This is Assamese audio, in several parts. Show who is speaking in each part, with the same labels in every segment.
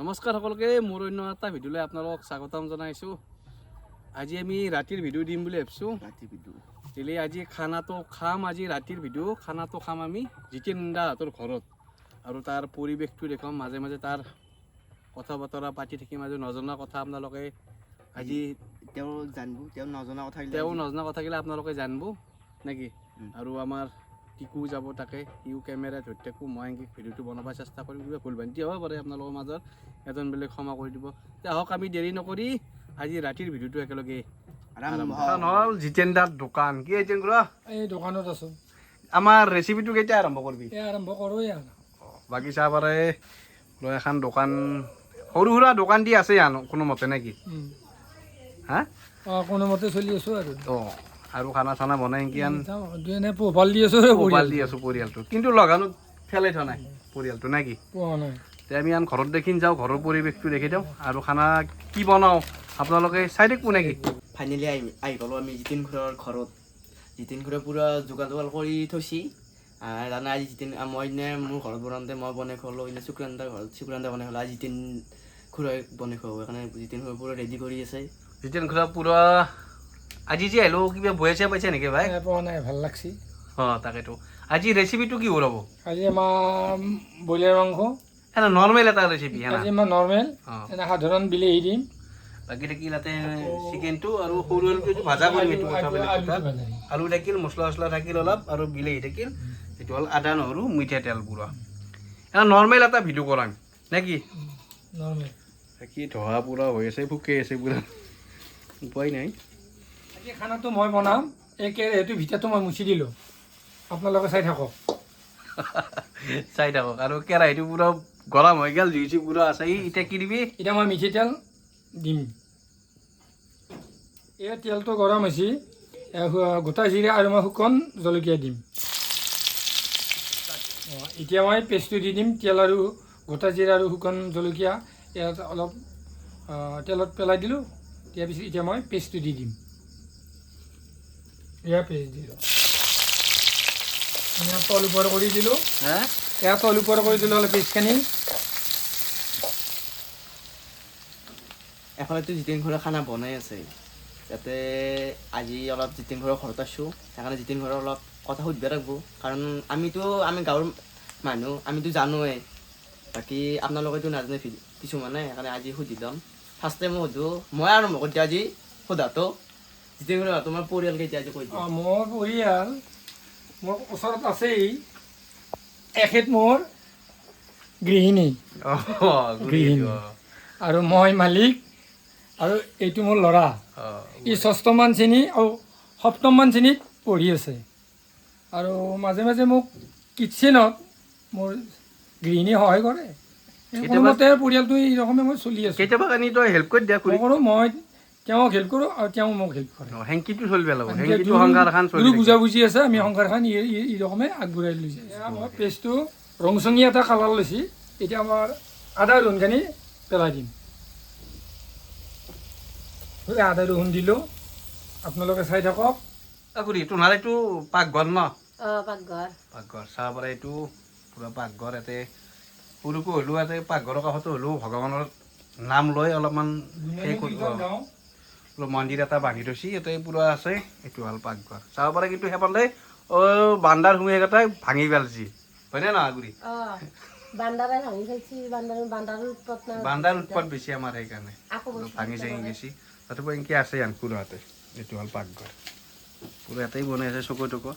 Speaker 1: নমস্কাৰ সকলোকে মোৰ অন্য এটা ভিডিঅ'লৈ আপোনালোকক স্বাগতম জনাইছোঁ। আজি আমি ৰাতিৰ ভিডিঅ' দিম বুলি ভাবিছোঁ।
Speaker 2: ৰাতি ভিডিঅ'
Speaker 1: দিলে আজি খানাটো খাম, আজি ৰাতিৰ ভিডিঅ' খানাটো খাম আমি জিতেন দাহঁতৰ ঘৰত আৰু তাৰ পৰিৱেশটো দেখুৱাম, মাজে মাজে তাৰ কথা বতৰা পাতি থাকিম। মাজে নজনা কথা আপোনালোকে আজি
Speaker 2: তেওঁ জানিব, তেওঁ নজনা
Speaker 1: কথাগিলা আপোনালোকে জানিব নেকি। আৰু আমাৰ টিকু যাব, তাকে সিও কেমেৰা ধৰি থাকোঁ, মই এনেকৈ ভিডিঅ'টো বনাব চেষ্টা কৰিম। কিবা ভুল ভ্ৰান্তি হ'ব পাৰে আপোনালোকৰ মাজত, এজন বেলেগ ক্ষমা কৰি দিব। এতিয়া আহক আমি দেৰি নকৰি আজি ৰাতিৰ ভিডিঅ'টো একেলগে আৰম্ভ হ'ল। জিতেন দাৰ দোকান কি জিতেন খুৰা?
Speaker 3: এই দোকানত আছোঁ।
Speaker 1: আমাৰ ৰেচিপিটো কেতিয়া আৰম্ভ কৰিবি?
Speaker 3: আৰম্ভ কৰোঁ
Speaker 1: বাকী চাহ পাৰে লৈ এখন দোকান, সৰু সুৰা দোকান দি আছে কোনো মতে নেকি? হা
Speaker 3: কোনোমতে চলি আছোঁ আৰু
Speaker 1: আৰু খানা চানা বনাই কি
Speaker 3: এনে পোহপাল দি আছোঁ,
Speaker 1: পোহপাল দি আছোঁ পৰিয়ালটো, কিন্তু লগানো ফেলাই থোৱা নাই পৰিয়ালটো নে কি?
Speaker 3: পোৱা নাই।
Speaker 1: এতিয়া আমি ঘৰত দেখি যাওঁ, ঘৰৰ পৰিৱেশটো দেখি দিওঁ আৰু খানা কি বনাওঁ আপোনালোকে চাই থাকিব নেকি?
Speaker 2: ফাইনেলি আহি পালোঁ আমি জিতেন খুৰাৰ ঘৰত। জিতেন খুৰাই পূৰা যোগাৰ কৰি থৈছি। জানা আজি জিতেন মই এনে মোৰ ঘৰত বনাওঁতে মই বনাই খোৱালোঁ, এনে শুক্ৰান্তাৰ ঘৰত শুক্ৰান্তা বনাই খোৱালোঁ। আজি জিতেন খুৰাই বনাই খোৱাব, সেইকাৰণে জিতেন খুৰাই পূৰা ৰেডি কৰি আছে।
Speaker 1: জিতেন খুৰা পূৰা আজি যে আহিলোঁ, কিবা বয়া চেয়া পাইছে নেকি ভাই?
Speaker 3: পোৱা নাই, ভাল লাগছি।
Speaker 1: তাকেতো আজি ৰেচিপিটো কি ওলাব?
Speaker 3: আজি আমাৰ ব্ৰইলাৰ মাংস,
Speaker 1: এনে নৰ্মেল এটা ৰেচিপি।
Speaker 3: আজি আমাৰ নৰ্মেল এনে সাধাৰণ বিলাহী দিম।
Speaker 1: বাকী থাকিল তাতে চিকেনটো আৰু সৰু আলুটো ভাজা কৰিম, এইটো কথা বেলেগ কথা। আলু থাকিল, মছলা চছলা থাকিল অলপ, আৰু বিলাহী থাকিল, এইটো হ'ল আদা নহৰু মিঠাতেল পূৰা। এনে নৰ্মেল এটা ভিডিঅ' কৰাম নে কি?
Speaker 3: নৰ্মেল
Speaker 1: কি ধোৱা পূৰা হৈ আছে, ফুকে আছে পূৰা, উপায় নাই।
Speaker 3: আজি খানাটো মই বনাম, এই কেৰাহীটো ভিতৰটো মই মুচি দিলোঁ, আপোনালোকে চাই থাকক।
Speaker 1: চাই থাকক। আৰু কেৰাহীটো পূৰা গৰম হৈ গ'ল, জুই চুই পূৰা আছে। এতিয়া কি দিবি?
Speaker 3: এতিয়া মই মিঠি তেল দিম। এই তেলটো গৰম হৈছে, গোটা জিৰা আৰু মই শুকান জলকীয়া দিম। এতিয়া মই পেষ্টটো দি দিম, তেল আৰু গোটা জিৰা আৰু শুকান জলকীয়া ইয়াত অলপ তেলত পেলাই দিলোঁ। দিয়াৰ পিছত এতিয়া মই পেষ্টটো দি দিম। এয়া পেষ্ট দিলোঁ, ইয়াত তল ওপৰ কৰি দিলোঁ। ইয়াত তল ওপৰ কৰি দিলোঁ অলপ পেষ্টখিনি।
Speaker 2: এফালেতো জিতেন খুৰাই খানা বনাই আছে, যাতে আজি অলপ জিতেন খুৰাৰ ঘৰত আছোঁ, সেইকাৰণে জিতেন খুৰাৰ অলপ কথা সুধিব লাগিব। কাৰণ আমি গাঁৱৰ মানুহ, আমিতো জানোৱেই, বাকী আপোনালোকেতো নাজানে কিছুমানে, সেইকাৰণে আজি সুধি ল'ম। ফাৰ্ষ্ট টাইম মই সুধোঁ, মই আৰম্ভ কৰি দিওঁ আজি সোধাটো। জিতেন খুৰা, তোমাৰ পৰিয়াল কেইটা আজি কৈ দিয়া।
Speaker 3: মোৰ পৰিয়াল মোৰ ওচৰত আছেই, এখেত মোৰ গৃহিণী, আৰু মই মালিক, আৰু এইটো মোৰ ল'ৰা। ই 6ষ্ঠমান শ্ৰেণী আৰু 7মমান শ্ৰেণীত পঢ়ি আছে। আৰু মাজে মাজে মোক কিটচেনত মোৰ গৃহিণী সহায় কৰে। কোনোমতে পৰিয়ালটো এই ৰকমে মই চলি আছোঁ।
Speaker 1: কেতিয়াবা কানি তই হেল্প কৰি দিয়া
Speaker 3: কৰোঁ, মই তেওঁক হেল্প কৰোঁ আৰু তেওঁ মোক হেল্প কৰে।
Speaker 1: হেংকিটো চলিব লাগিব, হেংকিটো সংসাৰখন চলি
Speaker 3: বুজাবুজি আছে, আমি সংসাৰখন এই ৰকমে আগবঢ়াই লৈছোঁ। মই পেষ্টটো ৰংচঙীয়া এটা কালাৰ লৈছে। এতিয়া আমাৰ আদা ৰহুনখিনি পেলাই দিম। আদা ৰহুন দিলোঁ, আপোনালোকে চাই থাকক।
Speaker 1: তোমাৰ এইটো পাকঘৰ ন?
Speaker 4: পাকঘৰ
Speaker 1: চাহ পৰা এইটো পূৰা পাকঘৰ। ইয়াতে সৰুকৈ হ'লেও ইয়াতে পাকঘৰৰ কাষতো হ'লেও ভগৱানৰ নাম লৈ অলপমান সেই মন্দিৰ এটা বান্ধি থৈছে, ইয়াতে পূৰা আছে। এইটো হ'ল পাকঘৰ চাব পাৰে। কিন্তু সেইফালে বান্দাৰ সোমাই একেটাই ভাঙি পেলাইছি, হয়নে নহয় গুৰি? বান্দাৰ উৎপাত বেছি আমাৰ, সেইকাৰণে ভাঙি চাঙি গেছি। তথাপিও এনেকৈ আছে খুৰাহঁতে। এইটো হ'ল পাকঘৰ, পূৰা ইয়াতেই বনাই আছে চকু টকু।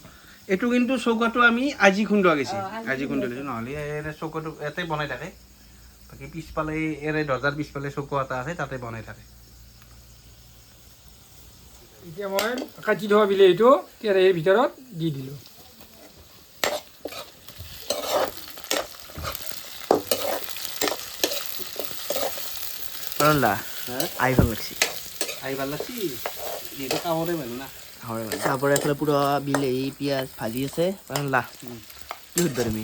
Speaker 1: এইটো কিন্তু চৌকাটো আমি আজি খুন্দোৱা গৈছে, আজি খুন্দি লৈছোঁ, নহ'লে চৌকাটো ইয়াতে বনাই থাকে। বাকী পিছফালে দৰ্জাৰ পিছফালে চৌকা এটা আছে, তাতে বনাই থাকে।
Speaker 3: এতিয়া মই কাটি থোৱা বিলাহীটো কেৰাহীৰ ভিতৰত দি দিলোঁ।
Speaker 2: আহি ভাল লাগছি,
Speaker 1: ভাল লাগছি, যিহেতু কামৰে মানুহ না।
Speaker 2: হয়, তাৰপৰা এইফালে পূৰা বিলাহী পিঁয়াজ ভাজি আছে। লা কি সুধিবা তুমি?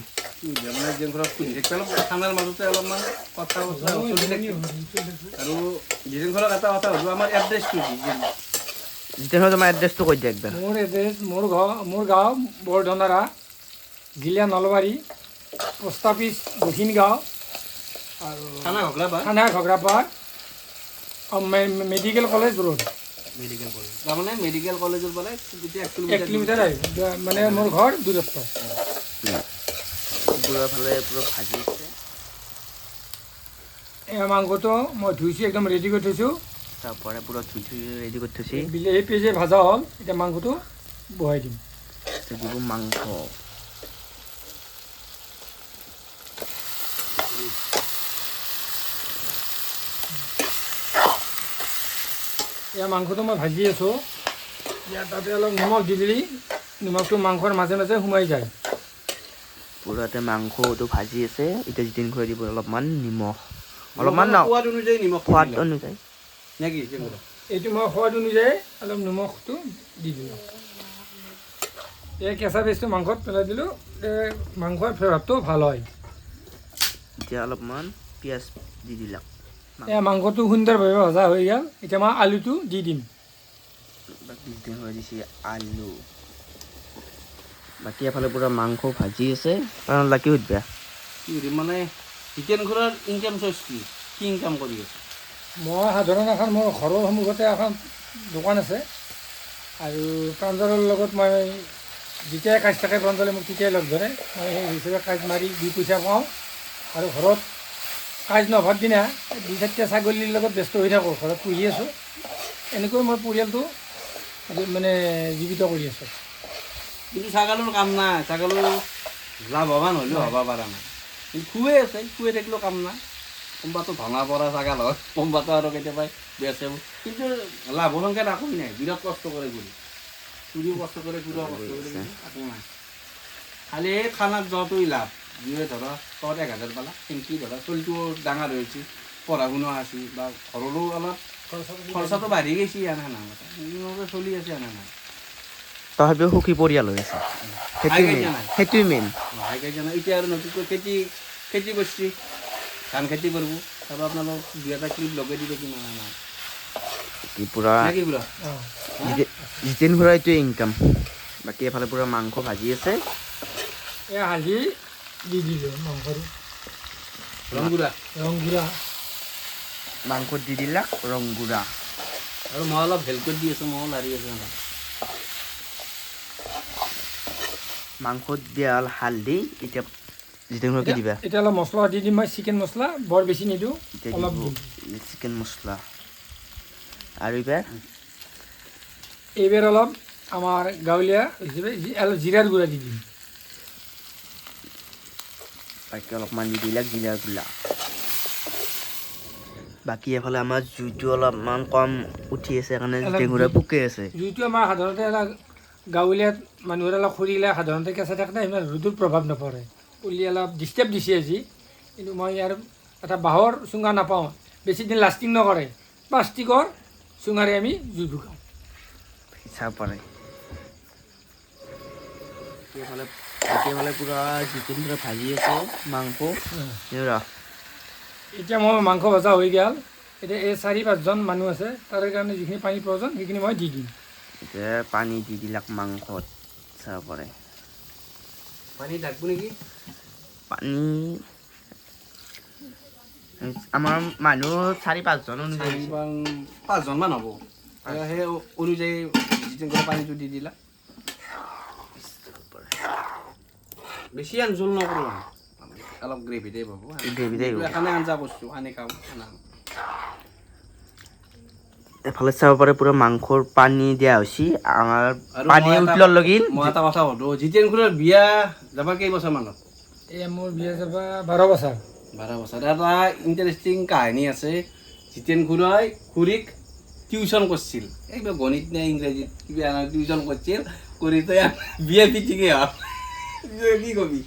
Speaker 1: খানাৰ মাজতে অলপমান কথা চলি থাকিব। আৰু যিজন ঘৰত এটা কথা সুধো, আমাৰ এড্ৰেছটো কি?
Speaker 2: জিতেন খুৰা, তোমাৰ এড্ৰেছটো কৈ দিয়া একবাৰ।
Speaker 3: মোৰ এড্ৰেছ, মোৰ গাঁও বৰধনাৰা, জিলা নলবাৰী, পোষ্ট অফিচ দক্ষিণ গাঁও, আৰু
Speaker 1: থানা ঘগ্ৰাপাৰ
Speaker 3: থানা Ghagrapar medical college road
Speaker 1: medical college তাৰমানে মেডিকেল কলেজৰ পৰা গোটেই
Speaker 3: 1 কিলোমিটাৰ আহিব মানে মোৰ ঘৰ দূৰত্ব
Speaker 2: পুৰা ফালে পুৰা ভাজি আছে
Speaker 3: এই মাংসটো মই ধুইছোঁ একদম ৰেডি কৰি থৈছোঁ
Speaker 2: তাৰপৰা পুৰা ধুই ধুই ৰেডি কৰি থৈছে
Speaker 3: বিলাহী পিঁয়াজে ভাজা হ'ল এতিয়া মাংসটো বহাই দিম
Speaker 2: দিব মাংস
Speaker 3: এয়া মাংসটো মই ভাজি আছোঁ ইয়াত তাতে অলপ নিমখ দি দিলি নিমখটো মাংসৰ মাজে মাজে সোমাই যায়
Speaker 2: পুৰাতে মাংসটো ভাজি আছে এতিয়া জিতেন খুৱাই দিব অলপমান নিমখ অলপমান ন
Speaker 1: সোৱাদ অনুযায়ী নিমখ
Speaker 2: সোৱাদ অনুযায়ী
Speaker 1: নেকি
Speaker 3: এইটো মই সোৱাদ অনুযায়ী অলপ নিমখটো দি দিলোঁ এই কেঁচা পেষ্টটো মাংসত পেলাই দিলোঁ মাংসৰ ফ্লেভাৰটো ভাল হয়
Speaker 2: এতিয়া অলপমান পিঁয়াজ দি দিলাক
Speaker 3: এয়া মাংসটো সুন্দৰভাৱে ভজা হৈ গ'ল এতিয়া মই আলুটো দি দিম
Speaker 2: জিতেন খুৱাই দিছে আলু বাকী এফালে পুৰা মাংস ভাজি আছে কাৰণ লাকি সুধবা
Speaker 1: কি মানে জিতেন খুৰাৰ ইনকাম চ'ৰ্চ কি ইনকাম কৰি আছে
Speaker 3: মই সাধাৰণ এখন মোৰ ঘৰৰ সন্মুখতে এখন দোকান আছে আৰু প্ৰাঞ্জলৰ লগত মই যেতিয়াই কাজ থাকে প্ৰাঞ্জলে মোক তেতিয়াই লগ ধৰে মই সেই হিচাপে কাজ মাৰি 2 পইচা পাওঁ আৰু ঘৰত কাজ নভৰ দিনা 2-4টা ছাগলীৰ লগত ব্যস্ত হৈ থাকোঁ ঘৰত পুহি আছোঁ এনেকৈ মই পৰিয়ালটো মানে জীৱিত কৰি আছোঁ
Speaker 1: কিন্তু ছাগলৰ কাম নাই ছাগলৰ লাভৱান হ'লেও হ'ব পৰা নাই কিন্তু খুৱাই আছে খুৱাই থাকিলেও কাম নাই কোনোবাটো ধনা পৰা ছাগাল হয় কোনোবাটো আৰু কেতিয়াবা বেচে কিন্তু লাভৰ সংখ্যাত একো নাই বিৰাট কষ্ট কৰে ঘূৰি চুৰিও কষ্ট কৰে ঘূৰাও কষ্ট কৰে একো নাই খালি এই খানাত যোৱাটোৱেই লাভ যিয়ে ধৰা তহঁত 1000 পালা কিন্তু ধৰা চলিটোও ডাঙৰ হৈছে পঢ়া শুনা আছে বা ঘৰৰো অলপ খৰচাটো বাঢ়ি গৈছে আনা নাই চলি আছে আনা নাই
Speaker 2: তথাপিও সুখী পৰিয়াল হৈ আছে সেইটোৱে মেইন
Speaker 1: এতিয়া আৰু নতুনকৈ খেতি কৰিছে ধান খেতি কৰিব আৰু আপোনালোক 2-এটা ক্লিপ লগাই দিব কিমান নাই
Speaker 2: পুৰা
Speaker 1: কি বোলা
Speaker 2: জিতেন খুৰা এইটোৱে ইনকাম বাকী এফালে পুৰা মাংস ভাজি আছে
Speaker 3: এই হালধি দি দিলোঁ মাংসটো
Speaker 1: ৰংগুৰা
Speaker 3: ৰংগুৰা
Speaker 2: মাংসত দি দিলাক ৰং গুড়া
Speaker 1: আৰু মই অলপ হেল্প কৰি দি আছোঁ ময়ো লাৰি আছোঁ অলপ
Speaker 2: মাংসত দিয়া হ'ল হালধি এতিয়া জিতেন খুৰা কি দিবা
Speaker 3: এতিয়া অলপ মছলা দি দিম মই চিকেন মছলা বৰ বেছি নিদিওঁ
Speaker 2: এতিয়া
Speaker 3: অলপ
Speaker 2: দিব
Speaker 3: দিম
Speaker 2: চিকেন মছলা আৰু এইবাৰ
Speaker 3: এইবাৰ অলপ আমাৰ গাঁৱলীয়া হিচাপে অলপ জিৰাৰ গুড়া দি দিম
Speaker 2: বাকী অলপমান দি দিলাক জিৰাৰ গুড়া বাকী এফালে আমাৰ জুইটো অলপমান কম উঠি আছে কাৰণে জিতেন খুৰা পোকে আছে
Speaker 3: জুইটো আমাৰ সাধাৰণতে এটা গাঁৱলীয়া মানুহৰ অলপ খৰিলে সাধাৰণতে কেঁচা থাকে না সিমান ৰ'দৰ প্ৰভাৱ নপৰে পুলি অলপ ডিষ্টাৰ্ব দিছে আজি কিন্তু মই ইয়াৰ এটা বাঁহৰ চুঙা নাপাওঁ বেছি দিন লাষ্টিং নকৰে প্লাষ্টিকৰ চুঙাৰে আমি জুই ফুকাওঁ
Speaker 2: চাব পাৰে একেফালে পুৰা জিতেন খুৰা ভাজি আছে মাংস
Speaker 3: এতিয়া মই মাংস ভজা হৈ গ'ল এতিয়া এই 4-5জন মানুহ আছে তাৰে কাৰণে যিখিনি পানীৰ প্ৰয়োজন সেইখিনি মই দি দিম
Speaker 2: এতিয়া পানী দি দিলাক মাংসত চাব পাৰে
Speaker 1: পানী ডাকব নেকি
Speaker 2: পানী আমাৰ মানুহ 4-5জন অনুযায়ী
Speaker 1: 5জনমান হ'ব আৰু সেই অনুযায়ী জিতেন খুৰা পানীটো দি দিলা বেছি আঞ্জল নকৰোঁ অলপ গ্ৰেভিতে পাব এখানে আঞ্জা কৰিছোঁ আনি খাওঁ
Speaker 2: এফালে চাব পাৰে পুৰা মাংসৰ পানী দিয়া হৈছে আমাৰ পানী উতলাৰ লগি
Speaker 1: মই এটা কথা সুধোঁ জিতেন খুৰাৰ বিয়া যাবা কেইবছৰমানত
Speaker 3: এই মোৰ বিয়া যাব 12 বছৰ
Speaker 1: 12 বছৰ এটা ইণ্টাৰেষ্টিং কাহিনী আছে জিতেন খুৰাই খুৰীক টিউশ্যন কৰিছিল একদম গণিত নে ইংৰাজীত কিবা টিউশ্যন কৰিছিল কৰি তই বিয়া পিটিকে কি কবি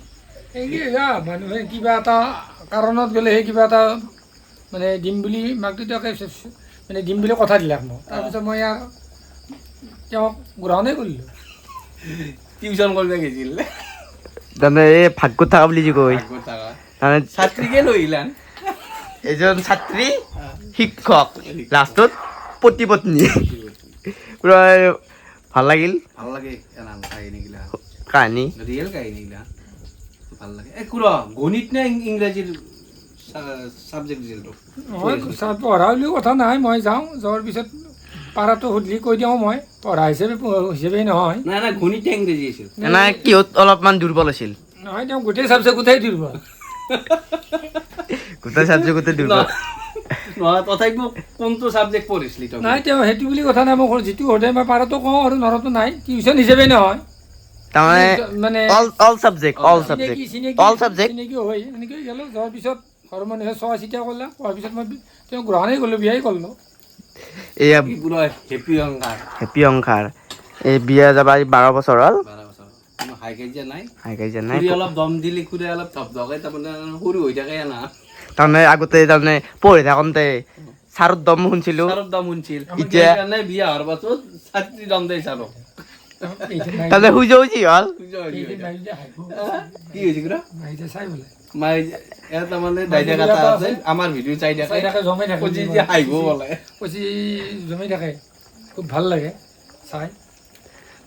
Speaker 3: এই কি মানুহে কিবা এটা কাৰণত গ'লে সেই কিবা এটা মানে দিম বুলি মাক দেউতাকে মানে দিম বুলি কথা দিলাক মোক তাৰপিছত মই ইয়াৰ তেওঁক গ্ৰহণেই কৰিলোঁ
Speaker 1: টিউশ্যন কৰিব গৈছিল
Speaker 2: তাৰমানে এই ভাগ্যত থকা বুলি যে কয় তাৰমানে
Speaker 1: ছাত্ৰীকে লৈ আহিলান
Speaker 2: এজন ছাত্ৰী শিক্ষক লাষ্টত পতি পত্নী পুৰা ভাল লাগিল
Speaker 1: ভাল লাগে কাহিনীগিলা
Speaker 2: কাহিনী
Speaker 1: ৰিয়েল কাহিনীগিলা ভাল লাগে এই খুৰা গণিত নে ইংৰাজীৰ ছাবজেক্ট দিছিলতো
Speaker 3: পঢ়া বুলিও কথা নাই, মই যাওঁ, যোৱাৰ পিছত পাৰাটো সুধিলে কৈ দিওঁ, মই পঢ়া হিচাপেই নহয়।
Speaker 1: নাই নাই গণিত ইংৰাজী আছিল
Speaker 2: এনে কিহত অলপমান দুৰ্বল আছিল?
Speaker 3: নহয়, তেওঁ গোটেই চাবজেক্ট গোটেই দুৰ্বল।
Speaker 2: গোটেই চাবজেক্ট গোটেই দুৰ্বল।
Speaker 1: নহয় তথাপিও কোনটো ছাবজেক্ট পঢ়িছিলি তই?
Speaker 3: নাই, তেওঁ সেইটো বুলি কথা নাই, মোক যিটো সোধে মই পাৰাটো কওঁ আৰু নৰাটো নাই। টিউশ্যন হিচাপেই নহয়,
Speaker 2: তাৰমানে
Speaker 3: মানে
Speaker 2: অল চাবজেক্ট
Speaker 3: চিনাকি হৈ এনেকৈ গ'লোঁ। যোৱাৰ পিছত ঘৰৰ মানুহে চোৱা চিতা কৰিলে, কোৱাৰ পিছত মই তেওঁ গ্ৰহণেই কৰিলোঁ, বিয়াই কৰিলোঁ।
Speaker 2: এয়া
Speaker 1: কি পুৰা হেপী অংকাৰ
Speaker 2: হেপী অংকাৰ। এই বিয়া যাবা 12 বছৰ হ'ল।
Speaker 1: 12 বছৰ কোনো হাই কাজিয়া নাই।
Speaker 2: হাই কাজিয়া নাই।
Speaker 1: খুৰী অলপ দম দিলি খুৰী অলপ ধপধপাই তাৰমানে সৰু হৈ থাকে না।
Speaker 2: তাৰমানে আগতে তাৰমানে পঢ়ি থাকোঁতে ছাৰৰ দম শুনিছিলোঁ।
Speaker 1: ছাৰৰ দম শুনছিল
Speaker 2: এতিয়া
Speaker 1: কাৰণে বিয়া হোৱাৰ পাছত ছাত্ৰী দম দেই ছাৰক।
Speaker 2: তাৰমানে সূৰ্য উঠি হ'ল।
Speaker 1: কি হৈছে খুৰা?
Speaker 3: চাই বোলে
Speaker 1: মাই ইয়াত তাৰমানে দাইদা কাটা আছে আমাৰ ভিডিঅ' চাই থাকে
Speaker 3: জমাই থাকে,
Speaker 1: খুজি যে হাঁহিব বোলে।
Speaker 3: কৈছি জমাই থাকে, খুব ভাল লাগে চাই।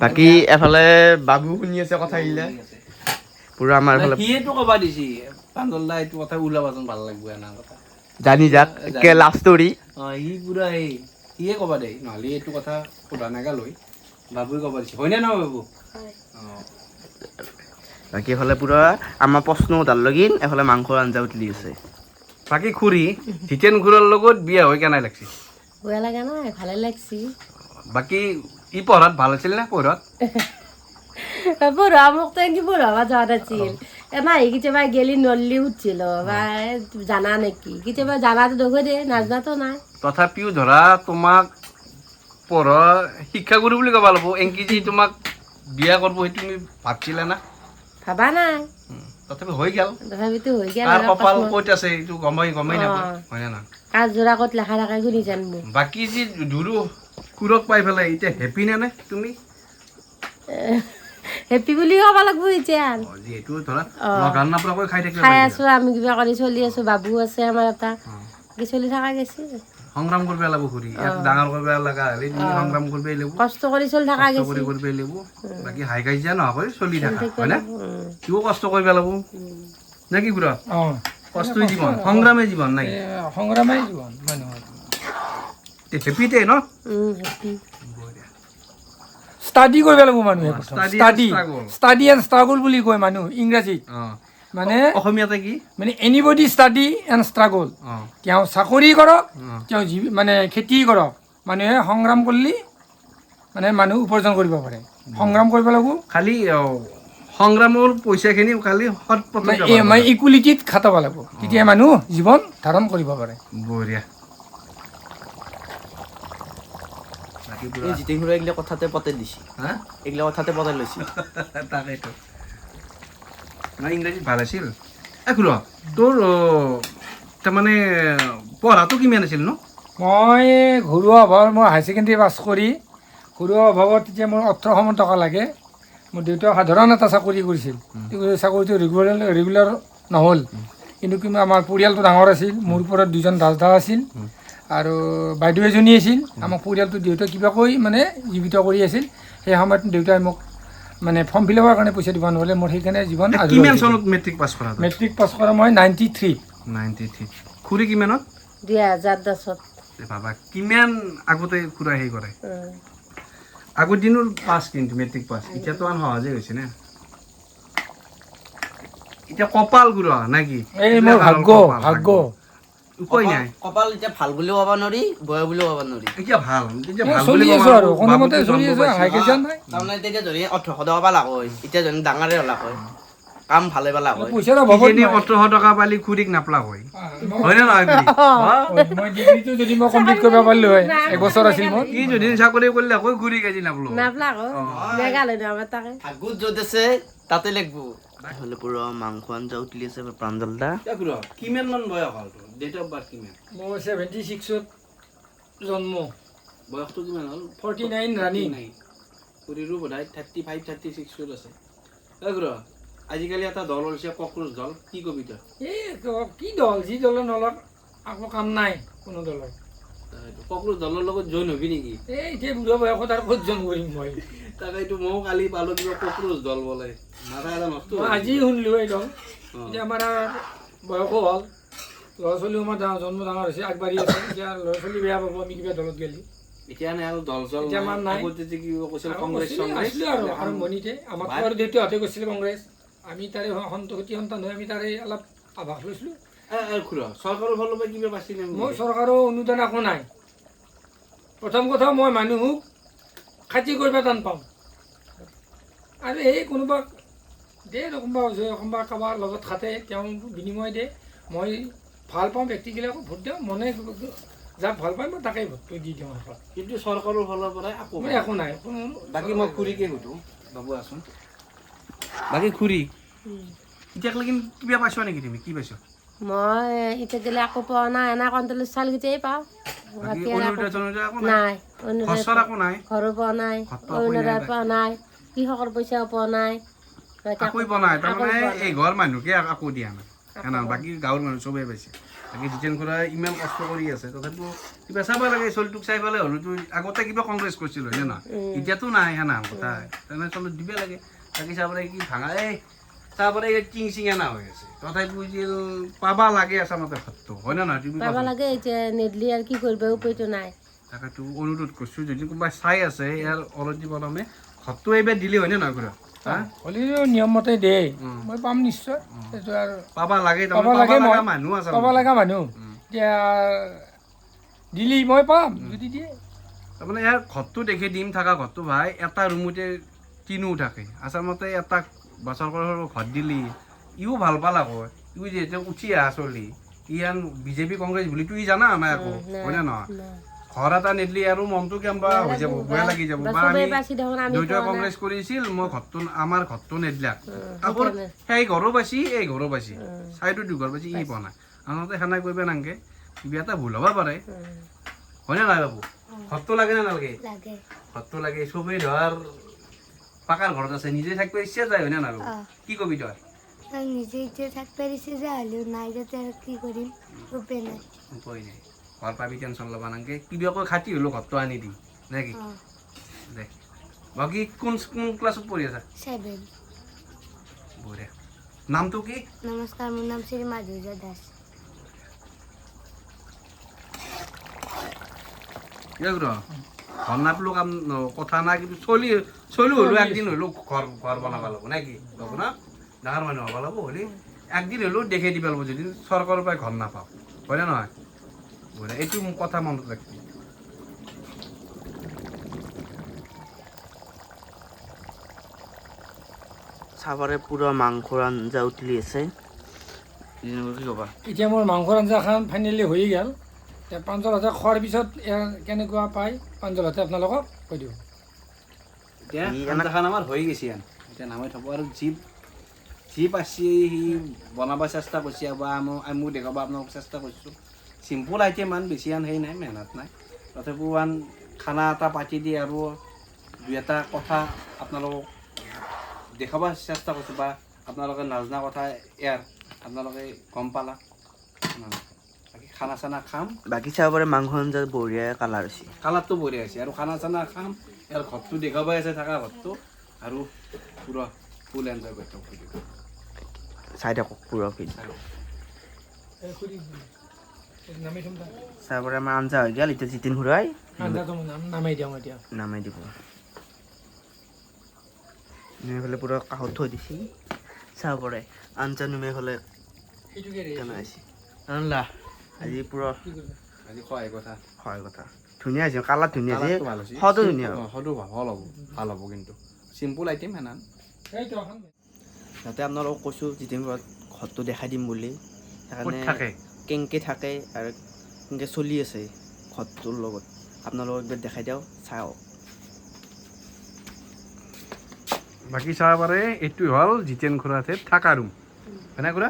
Speaker 2: বাকী এফালে বাবু শুনি আছে কথা আহিলে পুৰা আমাৰ ফালে
Speaker 1: সিয়েতো ক'বা দিছি প্ৰাঞ্জল দা এইটো কথা ওলাবাচোন ভাল লাগব এনা কথা
Speaker 2: জানি যাক কে লাভ ষ্টৰী।
Speaker 1: সি পুৰা সিয়ে ক'বা দে নহ'লে এইটো কথা সোধা নাগা লৈ বাবুই ক'বা দিছে হয়নে নহয় বাবু?
Speaker 2: বাকী এফালে পুৰা আমাৰ প্ৰশ্ন সোধাৰ লগিন এফালে মাংসৰ আঞ্জা উতলি আছে।
Speaker 1: বাকী খুৰী জিতেন খুৰাৰ লগত বিয়া হৈ কেনে লাগছি?
Speaker 4: বেয়া লাগা নাই, ভালে লাগছি।
Speaker 1: বাকী ই পঢ়াত ভাল আছিল নে পঢ়াত?
Speaker 4: পঢ়া মোকতো এনেকৈ পঢ়াব যোৱা নাছিল। নাই কেতিয়াবা গেলি নল্লি উঠছিল বা জানা নেকি, কেতিয়াবা জানাটো দেখুৱাই দিয়ে, নাজনাতো নাই।
Speaker 1: তথাপিও ধৰা তোমাক পঢ়া শিক্ষাগুৰু বুলি ক'ব লাগিব, এনকি যি তোমাক বিয়া কৰিব সেইটো তুমি ভাবছিলা না?
Speaker 4: ভাবা নাই,
Speaker 1: তথাপি হৈ গেল।
Speaker 4: তথাপিতো হৈ গেল।
Speaker 1: তাৰ কপাল ক'ত আছে এইটো গমেই নাপায় হয়নে নহয়?
Speaker 4: কাজ যোৰা ক'ত লেখা থাকে শুনি জানবো।
Speaker 1: বাকী যি দুৰু খুৰক পাই পেলাই এতিয়া হেপী নে তুমি?
Speaker 4: হেপী বুলি ক'ব লাগিব এতিয়া।
Speaker 1: যিহেতু ধৰা লগান নাপৰাকৈ খাই থাকিব
Speaker 4: খাই আছো, আমি কিবা কৰি চলি আছো, বাবু আছে আমাৰ এটা, কি চলি থকা গেছি।
Speaker 1: সংগ্ৰাম কৰিব লাগিব খুৰী, ইয়াত ডাঙৰ কৰিব লগা হ'লে তুমি সংগ্ৰাম কৰিবই লাগিব,
Speaker 4: কষ্ট কৰি চলি থকা
Speaker 1: কষ্ট
Speaker 4: গেছি।
Speaker 1: কৰি কৰিবই লাগিব। বাকী হাই কাজিয়া নোহোৱাকৈ চলি থাকা হয়নে? কিয় কষ্ট কৰিব লাগিব নে কি খুৰা?
Speaker 3: অঁ,
Speaker 1: কষ্টই জীৱন, সংগ্ৰামে জীৱন নাই
Speaker 3: সংগ্ৰামেই জীৱন মানুহৰ।
Speaker 1: হেপিতে ন?
Speaker 4: হেপী।
Speaker 3: ষ্টাডি কৰিব লাগিব মানুহে,
Speaker 1: study and
Speaker 3: study
Speaker 1: struggle.
Speaker 3: Study and struggle বুলি কয় মানুহ ইংৰাজীত। মানে
Speaker 1: অসমীয়াতে কি?
Speaker 3: মানে এনিবডি ষ্টাডি এণ্ড ষ্ট্ৰাগল। তেওঁ চাকৰি কৰক, তেওঁ মানে খেতি কৰক, মানুহে সংগ্ৰাম কৰিলে মানে মানুহ উপাৰ্জন কৰিব পাৰে। সংগ্ৰাম কৰিব লাগিব,
Speaker 1: খালি সংগ্ৰামৰ পইচাখিনি খালি সৎ পথত যাব লাগিব।
Speaker 3: মানে ইকুৱেলিটিত খাটাব লাগিব, তেতিয়া মানুহ জীৱন ধাৰণ কৰিব পাৰে।
Speaker 1: বঢ়িয়া।
Speaker 2: এই জিতেন খুৰা এইগিলা কথাতে পতাই দিছে,
Speaker 1: হা?
Speaker 2: এইগিলা কথাতে পতাই লৈছে।
Speaker 1: তাকেইতো নাই ইংৰাজীত ভাল আছিল। খুৰা তোৰ তাৰমানে পঢ়াটো কিমান আছিল ন?
Speaker 3: মই ঘৰুৱা অভাৱত মই হাই ছেকেণ্ডেৰী পাছ কৰি, ঘৰুৱা অভাৱত তেতিয়া মোৰ 18,000 টকা লাগে। মোৰ দেউতাই সাধাৰণ এটা চাকৰি কৰিছিল, চাকৰিটো ৰেগুলাৰ নহ'ল, কিন্তু আমাৰ পৰিয়ালটো ডাঙৰ আছিল। মোৰ ওপৰত 2জন দাদা আছিল আৰু বাইদেউ এজনী আছিল। আমাৰ পৰিয়ালটো দেউতাই কিবাকৈ মানে জীৱিত কৰি আছিল। সেই সময়ত দেউতাই মোক মানে ফৰ্ম ফিল আপৰ কাৰণে পইচা দিব নহ'লে মোৰ সেইকাৰণে জীৱন।
Speaker 1: কিমান চনত মেট্ৰিক পাছ কৰা?
Speaker 3: মেট্ৰিক পাছ কৰা মই 93।
Speaker 1: খুৰী কিমানত?
Speaker 4: 2010।
Speaker 1: বাবা কিমান আগতে খুৰা হেৰি কৰে? আগৰ দিনৰ পাছ কিন্তু মেট্ৰিক পাছ, এতিয়াতো আন সহজে হৈছে নে? এতিয়া কপাল গুৰা নে কি?
Speaker 3: এই মোৰ ভাগ্য
Speaker 1: উপায় নাই।
Speaker 2: কপাল এতিয়া ভাল বুলিও ক'ব নোৱাৰি, বেয়া বুলিও ক'ব নোৱাৰি।
Speaker 1: এতিয়া ভাল
Speaker 3: চলি আছো আৰু কোনোমতে চলি আছো, হাই কাজিয়া নাই।
Speaker 2: তাৰমানে তেতিয়া যদি 1800 টকা পালা হয়, এতিয়া যদি ডাঙৰে হ'লা হয়, কাম ভালে পালা হয়,
Speaker 3: পইচাৰ অভাৱত
Speaker 1: 1800 টকা পালি খুৰীক নাপলা হয় হয়নে নহয়?
Speaker 3: মই ডিগ্ৰীটো যদি মই কমপ্লিট কৰিব পাৰিলো হয়, 1 বছৰ আছিল মোৰ।
Speaker 1: কি যদি চাকৰি কৰিলে আকৌ খুৰী কাজি নাপলো
Speaker 4: নাপলা আকৌ মেঘালয় আমাৰ তাকে
Speaker 2: ভাগ্যত য'ত আছে তাতে লাগব। হ'লে পুৰা মাংস আঞ্জা উতলি আছে প্ৰাঞ্জল দা।
Speaker 1: কিমান মান বয়স হ'ল তোৰ? ডেট অফ বাৰ্থ কিমান?
Speaker 3: মোৰ 76ত জন্ম,
Speaker 1: বয়সটো কিমান হ'ল?
Speaker 3: 49 ৰানিং।
Speaker 1: খুৰীৰো বোধহয় 35, 36 আছে। আজিকালি এটা দল ওলাইছে কক্ৰোচ দল, কি কবি তই?
Speaker 3: এই কি দল, যি দলৰ নলক আকৌ কাম নাই কোনো দলৰ।
Speaker 1: কক্ৰোচ দলৰ লগত জইন হবি নেকি?
Speaker 3: এই এতিয়া বুঢ়া বয়সত আৰু ক'ত জইন কৰিম মই।
Speaker 1: তাকেইতো ময়ো কালি পালো কিবা কক্ৰোচ দল বোলে, মাথা এটা নষ্ট।
Speaker 3: আজি শুনিলো এই দল, এতিয়া আমাৰ বয়সো হ'ল। ল'ৰা ছোৱালীও আমাৰ জন্ম ডাঙৰ হৈছে, আগবাঢ়ি আছে। এতিয়া ল'ৰা ছোৱালী বেয়া পাব আমি কিবা দলত গেলি।
Speaker 1: এতিয়া নাই আৰু দল চল
Speaker 3: এতিয়া আমাৰ নাই।
Speaker 1: আগতে যে কিবা কৈছিল কংগ্ৰেছ
Speaker 3: আছিলোঁ আৰু আৰম্ভণিতে আমাকতো আৰু দেউতাহঁতে কৈছিল কংগ্ৰেছ, আমি তাৰে সতি সন্তান হৈ আমি তাৰে অলপ আভাস লৈছিলোঁ।
Speaker 1: খুৰা চৰকাৰৰ ফালৰ পৰা কিবা পাইছিলে
Speaker 3: মই চৰকাৰৰ অনুদান একো নাই। প্ৰথম কথা মই মানুহক খাতি কৰিব টান পাওঁ, আৰু এই কোনোবা দে কোনোবা কাৰোবাৰ লগত খাতে তেওঁ বিনিময় দিয়ে। মই ভাল পাওঁ ব্যক্তিগিলাকক ভোট দিওঁ, মনে যাক ভাল পায় মই তাকেই ভোটটো দি দিওঁ শেষত।
Speaker 1: কিন্তু চৰকাৰৰ ফালৰ পৰা
Speaker 3: মই একো নাই।
Speaker 1: বাকী মই খুৰীকে সুধো বাবু আছোন। বাকী খুৰী এতিয়ালৈকে কিবা পাইছ নেকি তুমি? কি পাইছ?
Speaker 4: মই এতিয়া গেলে একো পোৱা নাই, এনে কণ্ট্ৰলৰ চাউলকেইটাই পাওঁ। বাকী আৰু নাই,
Speaker 1: একো নাই,
Speaker 4: ঘৰো পোৱা নাই, অৰুণোদয় পোৱা নাই, কৃষকৰ পইচাও পোৱা নাই,
Speaker 1: একোৱে পোৱা নাই। তাৰমানে এই ঘৰ মানুহকে একো দিয়া নাই, বাকী গাঁৱৰ মানুহ চবেই পাইছে। বাকী জিতেন খুৰাই ইমান কষ্ট কৰি আছে, তথাপিও কিবা চাব লাগে। চলিটোক চাই পালে হ'লেতো আগতে কিবা কংগ্ৰেছ কৰিছিল হয় না? এতিয়াতো নাই হেনা কথা, তেনেহ'লে চলিত দিব লাগে। বাকী চাব লাগে কি ভাঙা এই চাব লাগে টিং চিং এনা হৈ আছে, তথাপিও যে পাবা লাগে আচলতে ভাতটো হয় না নহয়? তুমি
Speaker 4: পাব লাগে, এতিয়া নিদিলে আৰু কি কৰিব, উপায়তো নাই।
Speaker 1: তাকেতো অনুৰোধ কৰিছোঁ, যদি কোনোবাই চাই আছে ইয়াৰ অলৰেডি বনামে ঘৰটো এইবাৰ দিলে হয় নে নহয় খুৰা?
Speaker 3: হ'লেও নিয়মমতে দে, মই পাম নিশ্চয়। সেইটো আৰু
Speaker 1: পাবা লাগে,
Speaker 3: পাব লাগে,
Speaker 1: মানুহ আছে,
Speaker 3: পাব লগা মানুহ। এতিয়া দিলি মই পাম যদি দিয়ে।
Speaker 1: তাৰমানে ইয়াৰ ঘৰটো দেখি দিম থকা ঘৰটো ভাই এটা ৰুমতে তিনিও থাকে। আচলতে এটা বছৰ ঘৰ দিলি ইও ভাল পালা হয়। ইও যিহেতু উঠি আহা চলি ইয়ান বিজেপি কংগ্ৰেছ বুলি তুই জানা আমাৰ একো হয় নে নহয়? ঘৰ এটা নিদিলি আৰু মনটো কেম্বা হৈ যাব, বেয়া লাগি যাব। বা আমি দুইটা কংগ্ৰেছ কৰিছিল, মই ঘৰটো আমাৰ ঘৰটো নিদিলাক, আকৌ সেই ঘৰো পাইছি এই ঘৰো পাইছি, চাইডো দুঘৰ পাইছি, ই পোৱা নাই। আনহাতে সেনা কৰিব নাংগে, কিবা এটা ভুল হ'ব পাৰে হয় নে নহয় বাবু? ঘৰটো লাগে নে নালাগে? ঘৰটো লাগে। চবেই ধৰ পাকাৰ ঘৰত আছে, নিজে থাকিব ইচ্ছা যায় হয় নে নহয়? কি কবি তই?
Speaker 5: নিজে এতিয়া থাকতে দিছে যে হ'লেও নাই যাতে আৰু কি কৰিম, উপায় নাই।
Speaker 1: উপায় নাই, ঘৰ পাবি, টেনশ্যন ল'বা নাংগে। কিবা কৈ খাটি হ'লেও ঘৰটো আনি দিম নে কি? দে বাকী কোন ক্লাছত পঢ়ি আছা?
Speaker 5: 7।
Speaker 1: বঢ়িয়া। নামটো কি?
Speaker 5: নমস্কাৰ, মোৰ নাম শ্ৰী মাধুৰ্য দাস।
Speaker 1: ঘৰ নাপলো কাম কথা নাই, কিন্তু চলি হ'লেও একদিন হ'লেও ঘৰ বনাব লাগিব নে কি বাবু? না ডাঙৰ মানুহ হ'ব লাগিব, হ'লে একদিন হ'লেও দেখাই দিব লাগিব যদি চৰকাৰৰ পৰাই ঘৰ নাপাওঁ হয় নে নহয়? বঢ়িয়া, এইটো কথা মনত ৰাখিবি।
Speaker 2: চাবৰে পুৰা মাংসৰ আঞ্জা উতলি আছে। কি ক'বা?
Speaker 3: এতিয়া মোৰ মাংসৰ আঞ্জাখন ফাইনেলি হৈ গ'ল। এতিয়া প্ৰাঞ্জলহঁতে খোৱাৰ পিছত কেনেকুৱা পায় প্ৰাঞ্জলহঁতে আপোনালোকক কৈ দিব।
Speaker 1: এতিয়া আঞ্জাখন আমাৰ হৈ গৈছে, এতিয়া নামাই থ'ব। আৰু যি পাইছে সি বনাব চেষ্টা কৰিছে, বা আমি দেখাব আপোনালোকক চেষ্টা কৰিছোঁ। চিম্পুল আইটেম আন, বেছি আন সেই নাই, মেহনত নাই। তথাপিও আন খানা এটা পাতি দি আৰু দুই এটা কথা আপোনালোকক দেখাব চেষ্টা কৰিছোঁ, বা আপোনালোকে নাজনা কথা ইয়াৰ আপোনালোকে গম পালা। বাকী খানা চানা খাম,
Speaker 2: বাকী চাব পাৰে মাংস আঞ্জা বঢ়িয়া কালাৰ হৈছে,
Speaker 1: কালাৰটো বঢ়িয়া হৈছে। আৰু খানা চানা খাম, ইয়াৰ ঘৰটো দেখাবাই আছে থকা ঘৰটো, আৰু পুৰা ফুল এনজয় কৰি থাকক।
Speaker 2: চাই থাকক পুৰা ফিল। চাব পাৰে আমাৰ আঞ্জা হৈ গ'ল। এতিয়া জিতেন খুৰাই
Speaker 3: আঞ্জাটো নামাই দিওঁ এতিয়া।
Speaker 2: নামাই দিব। নুমাই পেলাই পুৰা কাষত থৈ দিছে। চাব পাৰে আঞ্জা নুমাই পেলাই বনাইছে। লা আজি পুৰা
Speaker 1: আজি সহায় কথা
Speaker 2: ধুনীয়া হৈছে, কালাৰ ধুনীয়া হৈছে,
Speaker 1: ভাল হৈছে,
Speaker 2: সদো ধুনীয়া।
Speaker 1: সদো ভাল হ'ব কিন্তু চিম্পুল আইটেম হেনা।
Speaker 2: যাতে আপোনালোকক কৈছোঁ জিতেন খুৰাক ঘৰটো দেখাই দিম বুলি, সেইকাৰণে কেনেকৈ থাকে আৰু কেনেকৈ চলি আছে ঘৰটোৰ লগত আপোনালোকক একবাৰ দেখাই দিওঁ, চাওক।
Speaker 1: বাকী চাব পাৰে এইটো হ'ল জিতেন খুৰাতে থাকা ৰুম হয়নে খুৰা?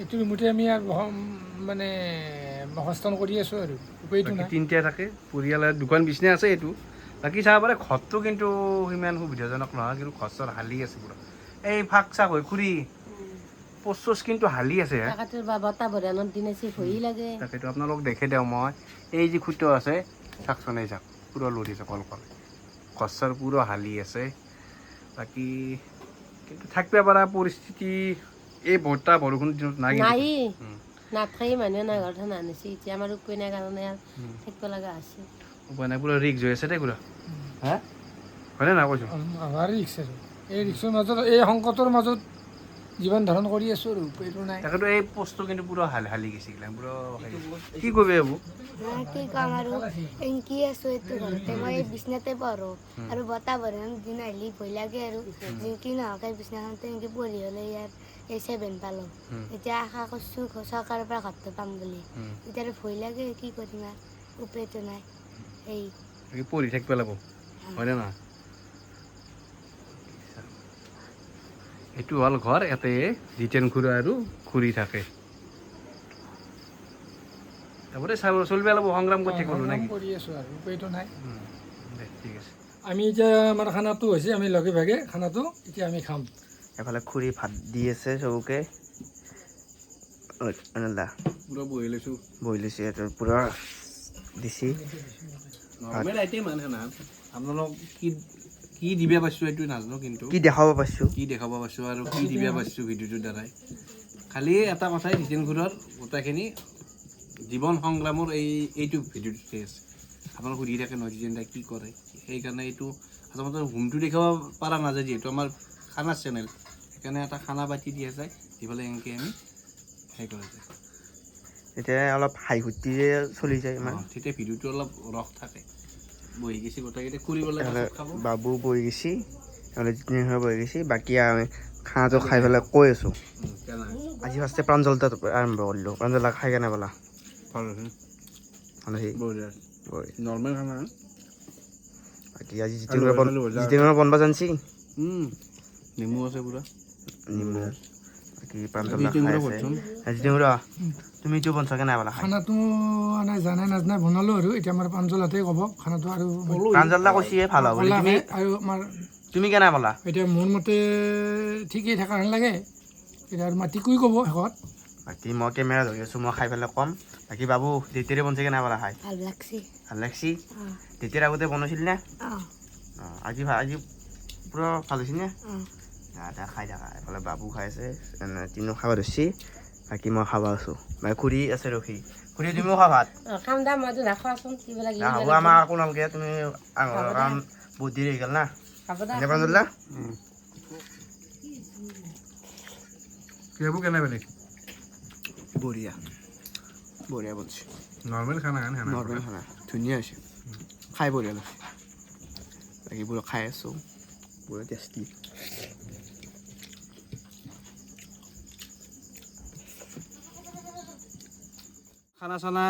Speaker 3: এইটো ৰুমতে আমি মানে বাসস্থান কৰি আছোঁ আৰু উপায়টো নাই।
Speaker 1: তিনিটা থাকে, পৰিয়ালৰ দোকান বিচনা আছে এইটো। বাকী চাব পাৰে ঘৰটো কিন্তু সিমান সুবিধাজনক নহয়, কিন্তু ঘৰ চৰ হালি আছে পুৰা। এই ফাক চাক হৈ খুৰী পোষ্ট কিন্তু হালি আছে। তাকেতো আপোনালোক দেখে দিওঁ মই, এই যি খুঁটো আছে চাকচোন, এই চাক পুৰা লৰি আছে কল ঘৰ চৰ পুৰা হালি আছে। বাকী কিন্তু থাকিব পৰা পৰিস্থিতি এই বৰ্তা বৰষুণ দিনত নাই।
Speaker 4: নাথাকি মানুহে নাই ঘৰত নানিছে এতিয়া আমাৰ উপায় নাই কাৰণে আৰু থাকিব লগা হৈছে
Speaker 1: উপায় নাই পুৰা ৰিক্স হৈ আছে দেই পুৰা হা হয়নে নাই কৈছোঁ
Speaker 3: আমাৰ ৰিক্স আৰু এই ৰিক্সৰ মাজত এই সংকটৰ মাজত জীৱন ধাৰণ কৰি আছোঁ আৰু উপায়টো নাই
Speaker 1: তাকেতো এই পোষ্টটো কিন্তু পুৰা হালি গৈছে পুৰা কি কৰিবি এইবোৰ
Speaker 5: কি কাম আৰু এনকি আছোঁ এইটো ঘৰতে মই এই বিচনাতে পঢ়োঁ আৰু বতাহ বৰষুণ দিন আহিলে ভয় লাগে আৰু কি নহওক এই বিচনাখনতে এনেকৈ পঢ়ি হ'লে ইয়াত এই 7 পালোঁ এতিয়া আশা কৰিছোঁ চৰকাৰৰ পৰা ঘৰটো পাম বুলি এতিয়া আৰু ভয় লাগে কি কৰিম আৰু উপায়টো নাই এই
Speaker 1: পঢ়ি থাকিব লাগিব হয়নে নহয় এইটো হ'ল ঘৰ ইয়াতে জিতেন খুৰা আৰু খুৰী থাকে তাৰপৰা চলিব লাগিব সংগ্ৰাম কৰি থাকিব
Speaker 3: সংগ্ৰাম
Speaker 1: নেকি
Speaker 3: কৰি আছোঁ আৰু উপায়টো নাই
Speaker 1: দে ঠিক আছে
Speaker 3: আমি এতিয়া আমাৰ খানাটো হৈছে আমি লগে ভাগে খানাটো এতিয়া আমি খাম
Speaker 2: এফালে খুৰী ভাত দি আছে চবকে অনিল দা
Speaker 1: পুৰা বহি লৈছোঁ
Speaker 2: বহি লৈছে ইয়াতে পূৰা দিছি
Speaker 1: নৰ্মেল আইটেম মানে না আপোনালোক কি দিব পাৰিছোঁ এইটো নাজানো কিন্তু
Speaker 2: কি দেখাব পাইছোঁ
Speaker 1: কি দেখাব পাৰিছোঁ আৰু কি দিব পাৰিছোঁ ভিডিঅ'টোৰ দ্বাৰাই খালি এটা কথাই জিতেন খুৰাৰ গোটেইখিনি জীৱন সংগ্ৰামৰ এইটো ভিডিঅ'টোতে আছে আপোনালোক সুধি থাকে নহয় জিতেন দাই কি কৰে সেইকাৰণে এইটো আচলতে হোমটো দেখাব পৰা নাযায় যিহেতু আমাৰ খানা চেনেল সেইকাৰণে এটা খানা বাতি দিয়া যায় দি পেলাই এনেকৈ আমি সেই কৰা যায়
Speaker 2: এতিয়া অলপ হাঁহি ফূৰ্তিৰে চলি যায় ইমান
Speaker 1: তেতিয়া ভিডিঅ'টো অলপ ৰস থাকে বহি গৈছে গোটেইকেইটা খুলি পেলাই খাব
Speaker 2: বাবু বহি গৈছে নহ'লে জিতেন খুৰা বহি গৈছে বাকী আমি খানাটো খাই পেলাই কৈ আছোঁ আজি ফাৰ্ষ্টে প্ৰাঞ্জলতা আৰম্ভ কৰিলোঁ প্ৰাঞ্জলা খাই কেনে পেলা
Speaker 1: নৰ্মেল খানা
Speaker 2: বাকী আজি জিতেন খুৰা বনবা জানছি
Speaker 1: নেমু আছে পুৰা
Speaker 2: নিমু বাকী প্ৰাঞ্জলা খাই আছে জিতেন খুৰা তুমি এইটো বনছা কেনে পেলা খাই
Speaker 3: খানাটো মানে জানে নাজানে বনালোঁ আৰু এতিয়া আমাৰ প্ৰাঞ্জলতে ক'ব খানাটো আৰু
Speaker 2: প্ৰাঞ্জলা কৈছে ভাল হ'ব বুলি তুমি
Speaker 3: আৰু আমাৰ
Speaker 2: তুমি কেনে পেলা
Speaker 3: এতিয়া মোৰ মতে ঠিকেই থকা হেন লাগে এতিয়া আৰু মাটিকুই ক'ব শেষত
Speaker 2: বাকী মই কেমেৰা ধৰি আছোঁ মই খাই পেলাই ক'ম বাকী বাবু দেউতাৰে বনছে কেনে পেলা খাই
Speaker 5: ভাল লাগছে
Speaker 2: ভাল লাগছি দেউতাৰ আগতে বনাইছিল নে
Speaker 5: অঁ
Speaker 2: আজি আজি পুৰা ভাল হৈছিল নে দা খাই থাকা এফালে বাবু খাই আছে তিনিও খাব ধৰিছি বাকী মই খাব আছোঁ বাকী খুৰী আছে ৰখি খুৰী তুমিও খোৱা ভাত
Speaker 4: খাম দাম মইতো নাখোৱাচোন কিবা লাগি
Speaker 2: হ'ব আমাৰ একো নালাগে তুমি কাৰণ বহুত দেৰি হৈ গ'ল না
Speaker 4: খাব দা
Speaker 2: প্ৰাঞ্জলা
Speaker 1: সেইবোৰ কেনে বেলেগ
Speaker 2: বঢ়িয়া বঢ়িয়া বনছে
Speaker 1: নৰ্মেল খানা
Speaker 2: নৰ্মেল খানা ধুনীয়া হৈছে খাই বঢ়িয়া লাগিছে বাকীবোৰ খাই আছোঁ পুৰা টেষ্টি
Speaker 1: খানা চানা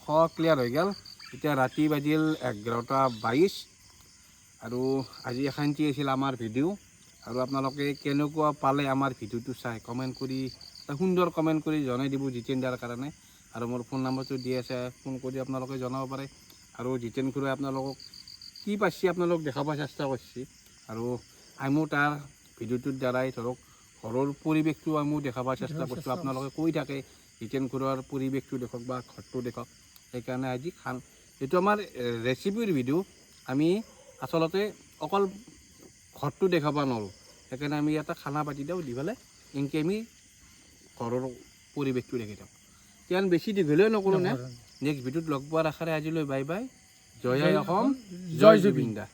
Speaker 1: খোৱা ক্লিয়াৰ হৈ গ'ল এতিয়া ৰাতি বাজিল 11:22 আৰু আজি এখান্তি আছিল আমাৰ ভিডিঅ' আৰু আপোনালোকে কেনেকুৱা পালে আমাৰ ভিডিঅ'টো চাই কমেণ্ট কৰি এটা সুন্দৰ কমেণ্ট কৰি জনাই দিব জিতেন দাৰ কাৰণে আৰু মোৰ ফোন নম্বৰটো দি আছে ফোন কৰি আপোনালোকে জনাব পাৰে আৰু জিতেন খুৰাই আপোনালোকক কি পাইছে আপোনালোক দেখাব চেষ্টা কৰিছে আৰু আমিও তাৰ ভিডিঅ'টোৰ দ্বাৰাই ধৰক ঘৰৰ পৰিৱেশটো আমিও দেখাব চেষ্টা কৰিছোঁ আপোনালোকে কৈ থাকে জিতেন খুৰাৰ পৰিৱেশটো দেখক বা ঘৰটো দেখক সেইকাৰণে আজি এইটো আমাৰ ৰেচিপিৰ ভিডিঅ' আমি আচলতে অকল ঘৰটো দেখাব নোৱাৰোঁ সেইকাৰণে আমি এটা খানা পাতি দিওঁ দি পেলাই এনেকৈ আমি ঘৰৰ পৰিৱেশটো দেখি দিওঁ কিমান বেছি দীঘলীয়া নকৰোঁ নে নেক্সট ভিডিঅ'ত লগ পোৱাৰ আশাৰে আজিলৈ বাই বাই জয় অসম জয় জুবিন দা